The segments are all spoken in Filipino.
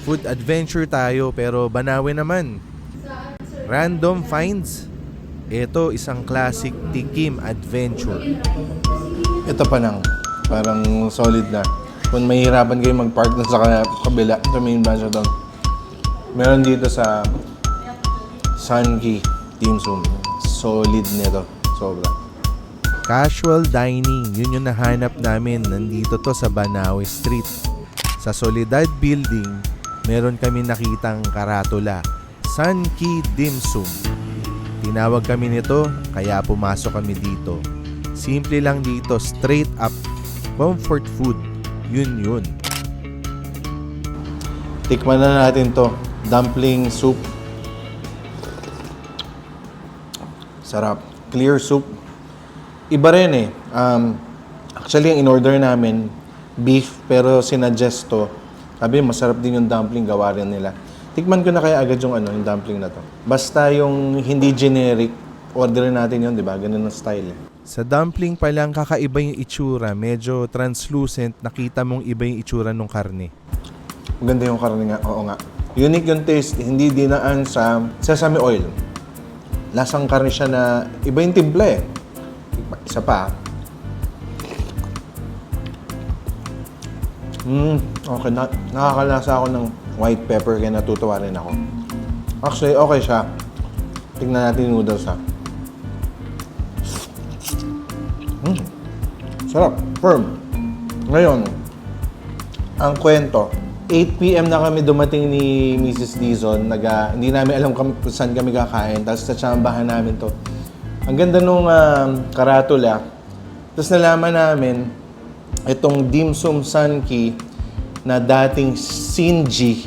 Food adventure tayo pero Banawe naman. Random finds. Ito isang classic tikim adventure. Ito pa lang. Parang solid na. Kung mahihirapan kayo mag-park na sa kabila, sa main branch doon. Meron dito sa Sunky Dim Sum. Solid nito. Sobra. Casual dining, yun yung nahanap namin. Nandito to sa Banawe Street. Sa Soledad Building, meron kami nakitang karatula. Sunky Dim Sum. Tinawag kami nito, kaya pumasok kami dito. Simple lang dito, straight up. Comfort food. Yun. Tikman na natin to. Dumpling soup. Sarap. Clear soup. Iba rin eh. Actually, ang in-order namin, beef, pero sinadjust to. Sabi, masarap din yung dumpling, gawa rin nila. Tikman ko na kaya agad yung dumpling na to. Basta yung hindi generic, order natin yun, di ba? Ganun ang style eh. Sa dumpling pa lang kakaiba yung itsura. Medyo translucent. Nakita mong iba yung itsura ng karne. Maganda yung karne nga. Oo nga. Unique yung taste. Hindi dinaan sa sesame oil. Lasang karne siya na iba yung timpla eh. Isa pa. Okay. Nakakalasa ako ng white pepper kaya natutuwa rin ako. Actually, okay siya. Tignan natin yung noodles ha. Sarap. Firm. Ngayon, ang kwento, 8 p.m. na kami dumating ni Mrs. Dizon. Hindi namin alam kung saan kami kakain. Tapos sa tsambahan namin to. Ang ganda nung karatula. Tapos nalaman namin, itong Dim Sum Sunky na dating Sinji.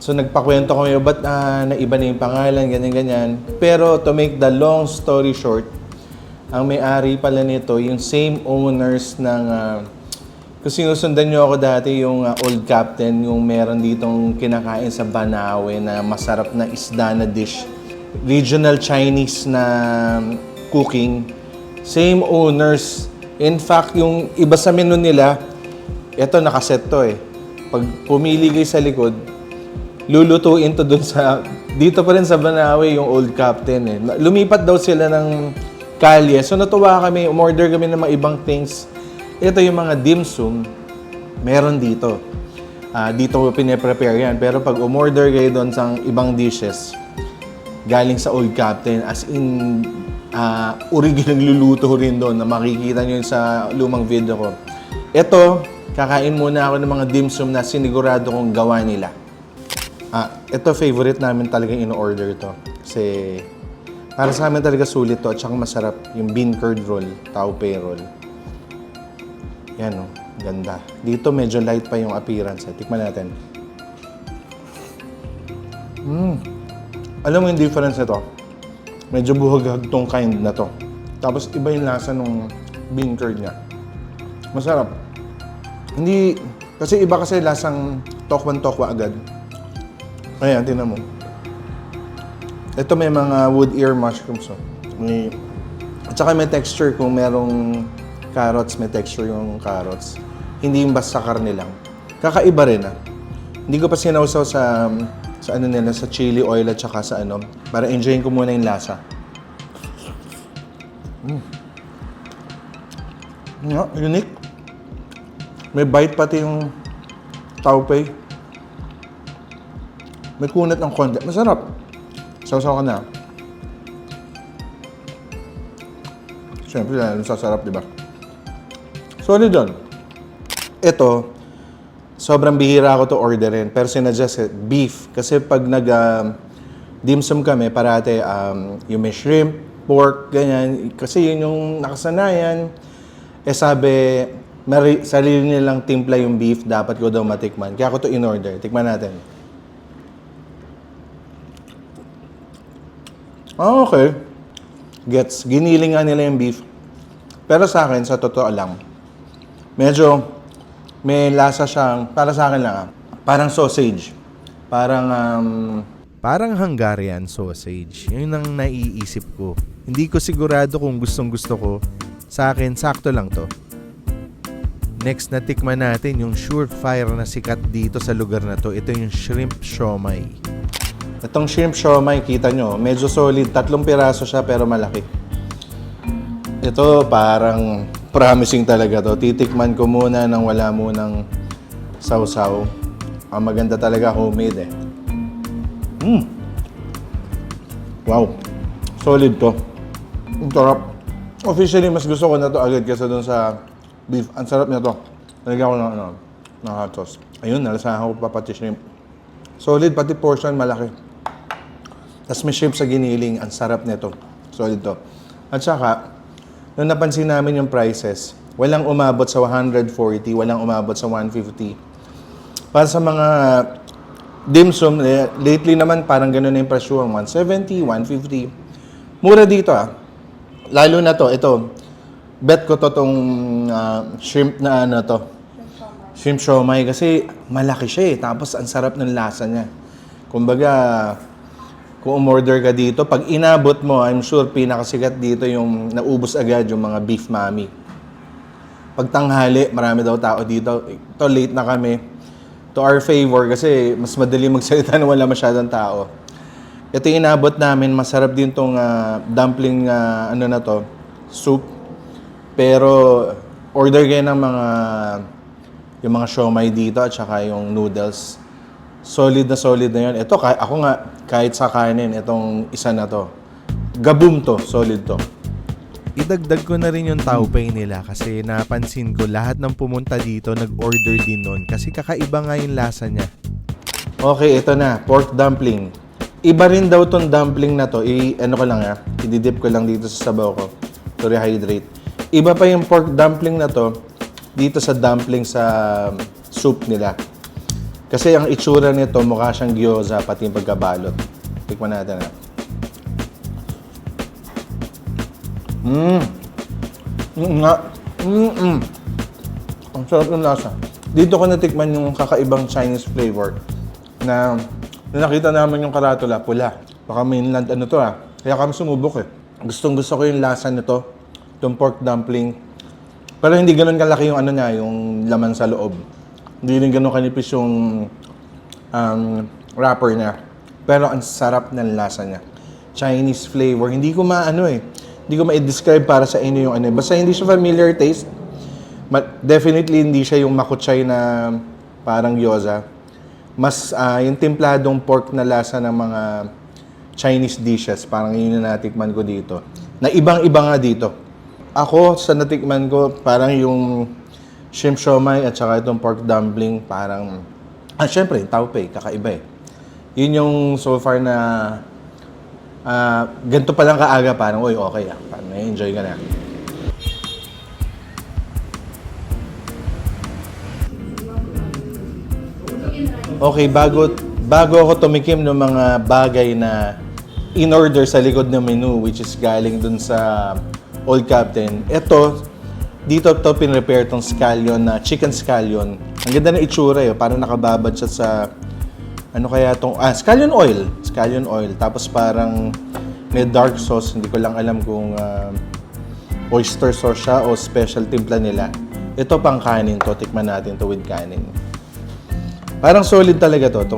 So nagpakwento kami, ba't naiba na yung pangalan, ganyan-ganyan. Pero to make the long story short, ang may-ari pala nito, yung same owners ng... kung sinusundan nyo ako dati, yung Old Captain, yung meron ditong kinakain sa Banawe na masarap na isda na dish. Regional Chinese na cooking. Same owners. In fact, yung iba sa menu nila, eto nakaset to eh. Pag pumili kayo sa likod, lulutuin to dun sa... Dito pa rin sa Banawe yung Old Captain eh. Lumipat daw sila ng kalye. So natuwa kami, umorder kami ng mga ibang things. Ito yung mga dim sum, meron dito. Dito pine-prepare yan. Pero pag umorder kayo doon sa ibang dishes, galing sa Old Captain, as in, original luluto rin doon na makikita nyo sa lumang video ko. Ito, kakain muna ako ng mga dim sum na sinigurado kong gawa nila. Ito, favorite namin talaga in-order ito. Kasi, para sa amin talaga sulit to at saka masarap yung bean curd roll, tau pei roll. Yan o, ganda. Dito medyo light pa yung appearance. Tikman natin. Alam mo yung difference nito? Medyo buhagag tong kind na to. Tapos iba yung lasa ng bean curd niya. Masarap. Hindi, kasi iba kasi lasang tokwan-tokwa agad. Ayan, tingnan mo. Ito may mga wood ear mushrooms. Oh. At saka may texture kung merong carrots, may texture yung carrots. Hindi yung basta karne lang. Kakaiba rin Hindi ko pa sinawsaw sa ano nila, sa chili oil at saka sa ano. Para enjoyin ko muna yung lasa. Unique. May bite pati yung tau pei. May kunat ng konti. Masarap. Sausaw ka na. Siyempre, sasarap, di ba? Solid doon. Ito, sobrang bihira ako to orderin. Pero sinadjust beef. Kasi pag dim sum kami, parate yung may shrimp, pork, ganyan. Kasi yun yung nakasanayan. Sabi, sarili nilang timpla yung beef, dapat ko daw matikman. Kaya ako to in-order. Tikman natin. Okay. Gets. Giniling nga nila yung beef. Pero sa akin, sa totoo lang, medyo may lasa siyang, para sa akin lang parang sausage. Parang Hungarian sausage. Yun ang naiisip ko. Hindi ko sigurado kung gustong gusto ko. Sa akin, sakto lang to. Next na tikman natin yung surefire na sikat dito sa lugar na to. Ito yung shrimp siomai. Itong shrimp siomai, kita nyo, medyo solid. 3 piraso siya pero malaki. Ito parang promising talaga to. Titikman ko muna nang wala munang sausaw. Ang maganda talaga homemade eh. Wow. Solid to. Ang sarap. Officially, mas gusto ko na to agad kaysa dun sa beef. Ang sarap niya to. Nalagyan ko ng hot sauce. Ayun, nalasahan ko pa pati shrimp. Solid, pati portion malaki. Tapos may shrimp sa giniling. Ang sarap nito. Solid to. At saka, nung napansin namin yung prices, walang umabot sa 140, walang umabot sa 150. Para sa mga dim sum, lately naman parang gano'n na yung presyo, 170, 150. Mura dito ah. Lalo na to, ito. Bet ko to tong shrimp na ano to. Shrimp siomai kasi malaki siya eh. Tapos ang sarap ng lasa niya. Kumbaga, kung umorder ka dito, pag inabot mo, I'm sure pinakasikat dito yung naubos agad yung mga beef mami. Pag tanghali, marami daw tao dito. Ito, late na kami. To our favor kasi mas madali magsalita na wala masyadong tao. Ito yung inabot namin, masarap din tong dumpling ano na to, soup. Pero order kayo ng yung mga siomai dito at saka yung noodles. Solid na yun. Ito, ako nga, kahit sa kanin, itong isa na to. Gaboom to, solid to. Idagdag ko na rin yung taupay nila kasi napansin ko lahat ng pumunta dito nag-order din nun kasi kakaiba nga yung lasa niya. Okay, ito na, pork dumpling. Iba rin daw tong dumpling na to. Ano ko lang ididip ko lang dito sa sabaw ko to rehydrate. Iba pa yung pork dumpling na to dito sa dumpling sa soup nila. Kasi ang itsura nito mukha siyang gyoza pati yung pagkabalot. Tikman natin na. Ang sarap ng lasa. Dito ko natikman yung kakaibang Chinese flavor na nakita naman yung karatula, pula. Baka mainland ano to Kaya kami sumubok eh. Gustong gusto ko yung lasa nito, yung pork dumpling. Pero hindi ganun kalaki yung ano niya, yung laman sa loob. Hindi rin ganun kanipis yung wrapper niya. Pero ang sarap ng lasa niya. Chinese flavor. Hindi ko hindi ko ma-describe para sa inyo yung ano. Basta hindi siya familiar taste. Definitely hindi siya yung makuchay na parang gyoza. Mas yung templadong pork na lasa ng mga Chinese dishes. Parang yun yung natikman ko dito. Na ibang-iba nga dito. Ako, sa natikman ko, parang yung shrimp siomai at saka itong pork dumpling, parang... syempre, taupay, kakaiba eh. Yun yung so far na... ganito pa lang kaaga, parang, uy, okay parang na-enjoy ka na. Okay, bago ako tumikim ng mga bagay na in-order sa likod ng menu, which is galing dun sa Old Captain. Ito, dito to pinrepare tong scallion na chicken scallion. Ang ganda ng itsura parang nakababad siya sa ano kaya tong scallion oil. Scallion oil. Tapos parang may dark sauce. Hindi ko lang alam kung oyster sauce siya o special timpla nila. Ito pang kanin to. Tikman natin to with kanin. Parang solid talaga to.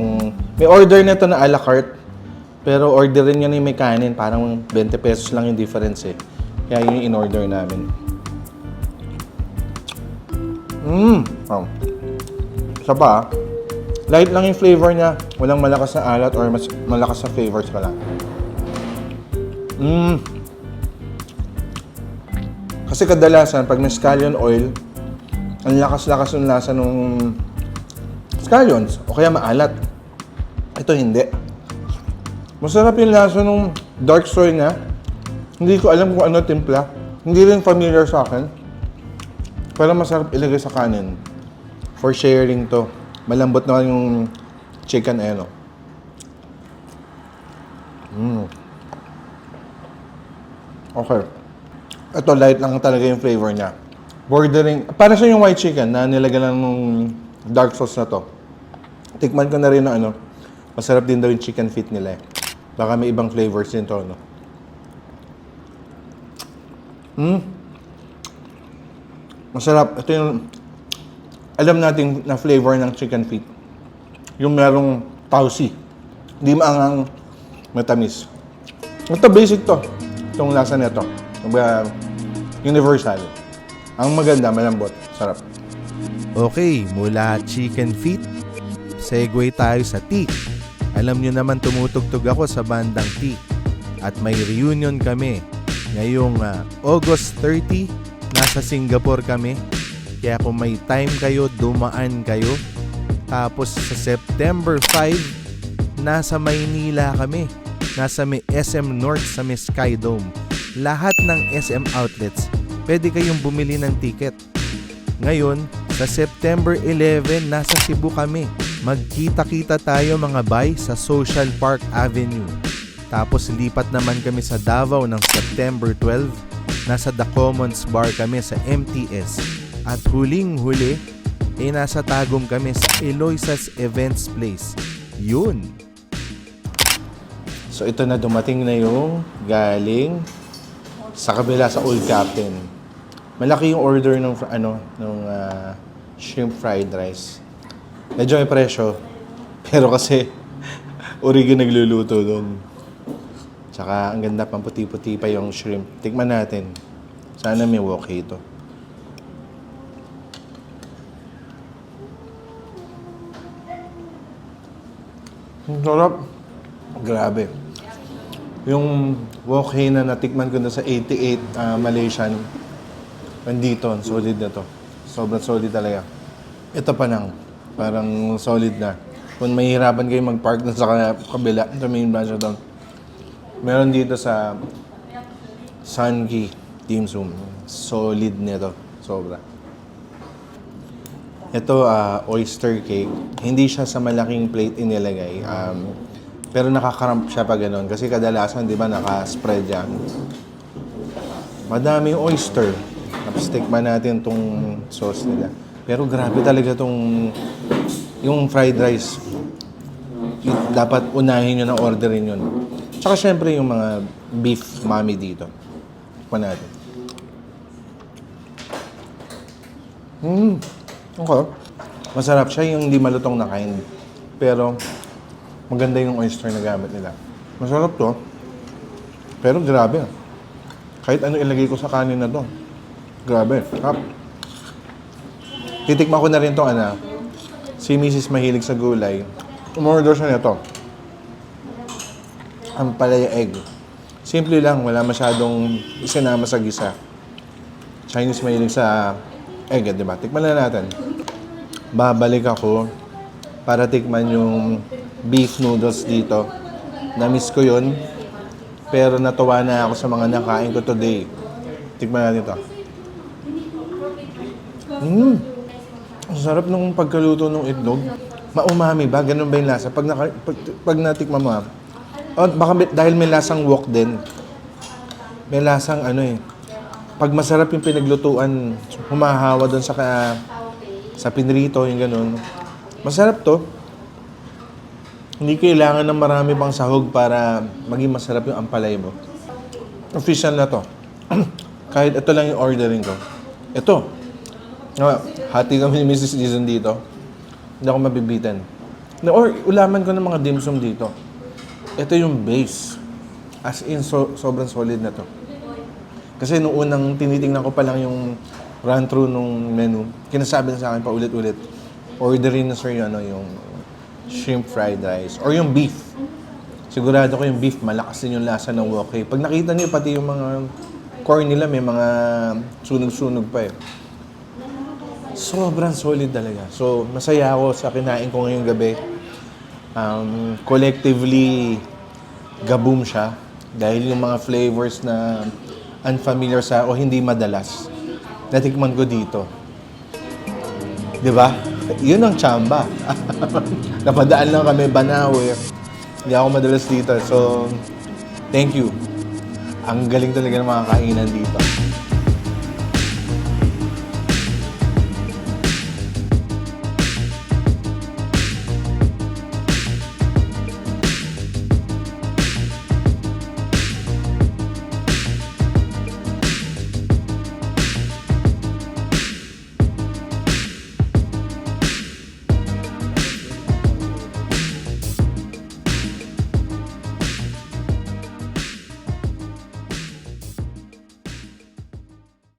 May order nito na a la carte. Pero orderin niya na yung may kanin. Parang 20 pesos lang yung difference eh. Kaya yun yung in-order namin. Wow. Isa pa light lang yung flavor niya. Walang malakas na alat or mas malakas na flavors ka lang. Kasi kadalasan, pag may scallion oil, ang lakas-lakas ng lasa ng scallions o kaya maalat. Ito hindi. Masarap yung lasa ng dark soy niya. Hindi ko alam kung ano timpla. Hindi rin familiar sa akin. Pero masarap ilagay sa kanin. For sharing to. Malambot na yung chicken Okay. Ito, light lang talaga yung flavor niya. Bordering, para sa yung white chicken na nilagyan ng dark sauce na to. Tikman ko na rin na masarap din daw yung chicken feet nila Baka may ibang flavors din to, Masarap. Ito yung alam natin na flavor ng chicken feet. Yung merong tausi. Hindi maangang matamis. Ito, basic to. Itong lasa nito. Universal. Ang maganda, malambot. Sarap. Okay, mula chicken feet, segue tayo sa teak. Alam nyo naman tumutugtog ako sa bandang teak. At may reunion kami. Ngayong August 30, nasa Singapore kami. Kaya kung may time kayo, dumaan kayo. Tapos sa September 5, nasa Maynila kami. Nasa may SM North sa may Sky Dome. Lahat ng SM outlets, pwede kayong bumili ng ticket. Ngayon, sa September 11, nasa Cebu kami. Magkita-kita tayo mga bay sa Social Park Avenue. Tapos lipat naman kami sa Davao ng September 12. Nasa The Commons Bar kami sa MTS. At huling-huli, nasa Tagum kami sa Eloisa's Events Place. Yun. So ito na, dumating na yung galing sa kabila sa Old Captain. Malaki yung order ng shrimp fried rice. Medyo may presyo. Pero kasi Origi nagluluto doon. Tsaka ang ganda, pang puti-puti pa yung shrimp. Tikman natin. Sana may wok ito. Ang sarap. Grabe. Yung wok na natikman ko na sa 88 Malaysian, nandito, solid na to. Sobrang solid talaga. Ito pa nang, parang solid na. Kung mahihirapan kayo mag-park na sa kabila, sa main branch doon. Meron dito sa Sunki Dim Sum. Solid nito. Sobra. Ito, oyster cake. Hindi siya sa malaking plate inilagay. Pero nakakaramp siya pa ganun. Kasi kadalasan, di ba, naka-spread yan. Madaming oyster. Tapos tikman natin tong sauce nila. Pero grabe talaga tong yung fried rice. Dapat unahin nyo na orderin yun. Tsaka syempre yung mga beef mami dito. Tikman natin. Okay. Masarap siya yung hindi malutong na kind. Pero maganda yung oyster na gamit nila. Masarap to. Pero grabe. Kahit ano ilagay ko sa kanin na to. Grabe. Hap. Titikman ko na rin to, si Mrs. mahilig sa gulay. Umorder siya nito. Ang palaya egg. Simple lang, wala masyadong isinama sa gisa. Chinese mahilig sa egg, di ba? Tikman na natin. Babalik ako para tikman yung beef noodles dito. Na-miss ko yun. Pero natuwa na ako sa mga nakain ko today. Tikman natin ito. Ang sarap nung pagkaluto ng itlog. Maumami ba? Ganun ba yung lasa? Pag natikman mo, baka dahil may lasang wok din. May lasang pag masarap yung pinaglutuan, humahawa doon sa pinrito, yung ganun. Masarap to. Hindi kailangan ng marami pang sahog para maging masarap yung ampalay mo. Official na to. Kahit ito lang yung ordering ko. Ito. Hati kami ni Mrs. Dizon dito. Hindi ako mabibitan. Or ulaman ko ng mga dim sum dito. Ito yung base. As in, sobrang solid na to. Kasi nung unang tinitingnan ko pa lang yung run-through nung menu, kinasabi na sa akin pa ulit-ulit, orderin na sir yung shrimp fried rice. Or yung beef. Sigurado ko yung beef, malakas din yung lasa ng wok. Pag nakita niyo, pati yung mga corn nila, may mga sunog-sunog pa eh. Sobrang solid talaga. So, masaya ako sa kinain ko ngayong gabi. Collectively, gaboom siya. Dahil yung mga flavors na unfamiliar sa o hindi madalas, natikman ko dito. Di ba? Yun ang tsamba. Napadaan lang kami, Banawe. Hindi ako madalas dito. So, thank you. Ang galing talaga ng mga kainan dito.